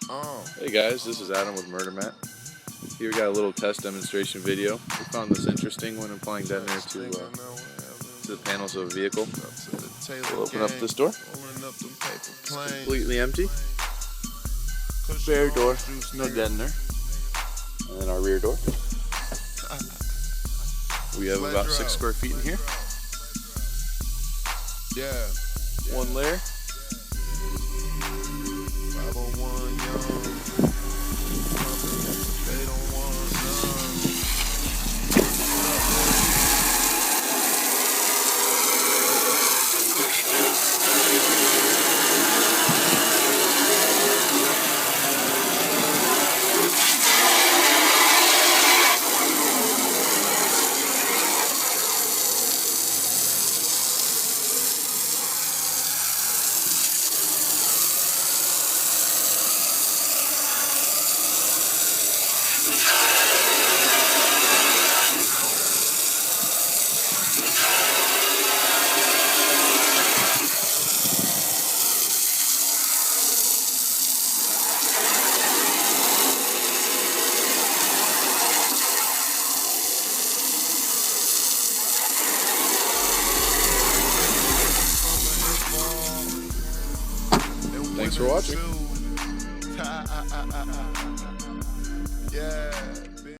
Hey guys, this is Adam with MurderMat. Here we got a little test demonstration video. We found this interesting when applying detonator to the panels of a vehicle. We'll open up this door. It's completely empty. Bare door, no detonator. And then our rear door. We have about 6 square feet in here. One layer. Thanks for watching. Yeah.